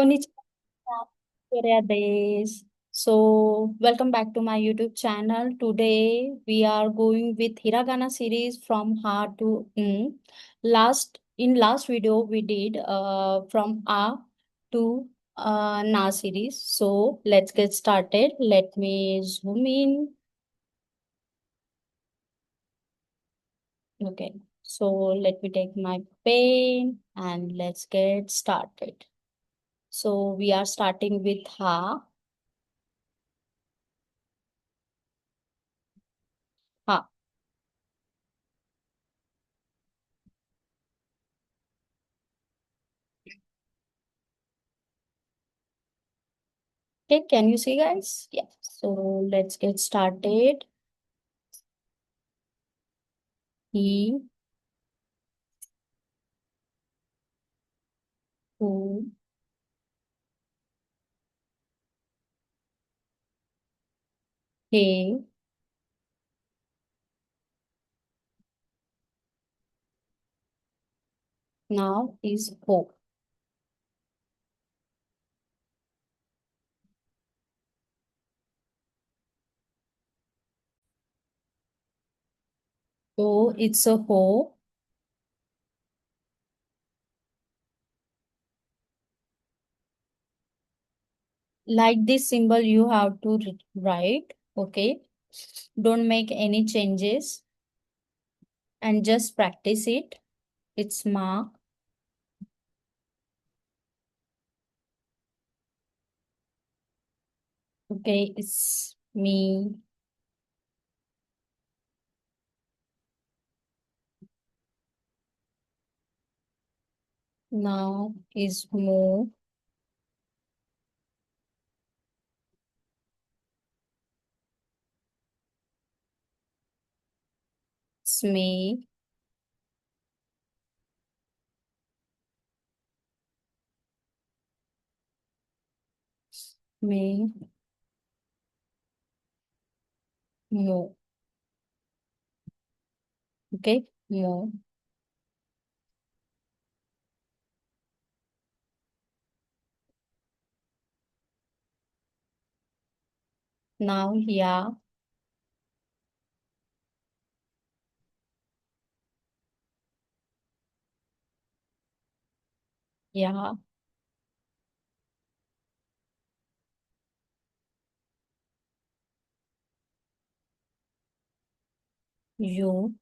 Konnichiwa. Korea. So, welcome back to my YouTube channel. Today, we are going with Hiragana series from Ha to last video, we did from A to Na series. So, let's get started. Let me zoom in. Okay. So, let me take my pen and let's get started. So, we are starting with Ha. Ha. Okay, can you see, guys? Yeah. So let's get started. He, who, he, now is ho. So it's a ho. Like this symbol, you have to write. Okay. Don't make any changes and just practice it. It's ma. Okay. It's me. Now is mo. It's me. Me. Mo. Okay. Mo. Now, yeah. Yeah. You.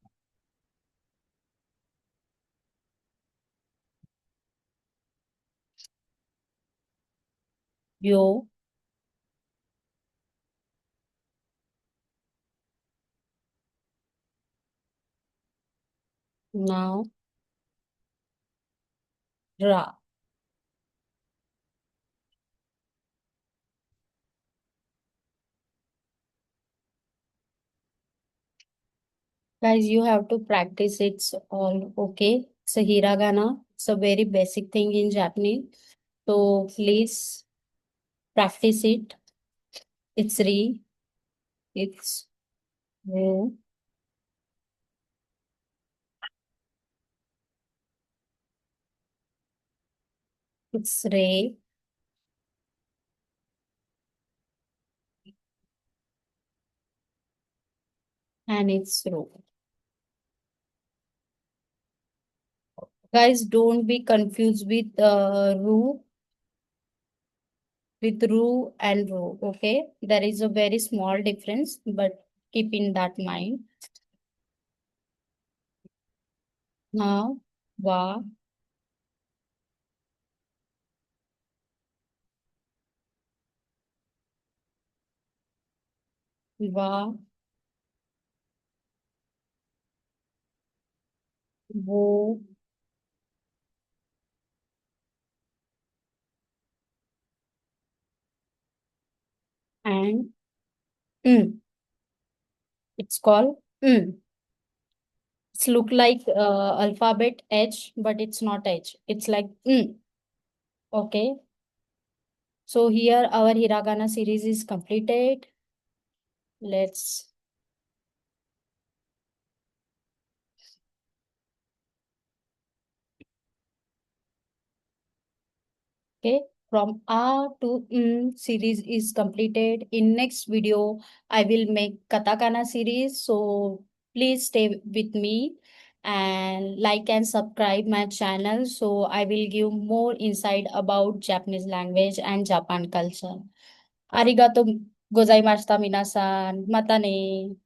Yo. Now. Ra. Guys, you have to practice it all, okay? It's a hiragana. It's a very basic thing in Japanese. So please practice it. It's re, it's ru, it's re, and it's ru. Guys, don't be confused with ru and ru, okay? There is a very small difference, but keep in that mind. Now, wa, va, wo, and it's called It's look like alphabet H, but it's not H. It's like okay. So here our hiragana series is completed. Let's okay. from A to series is completed. In next video, I will make katakana series. So please stay with me and like and subscribe my channel. So I will give more insight about Japanese language and Japan culture. Arigato gozaimashita minasan. Mata ne.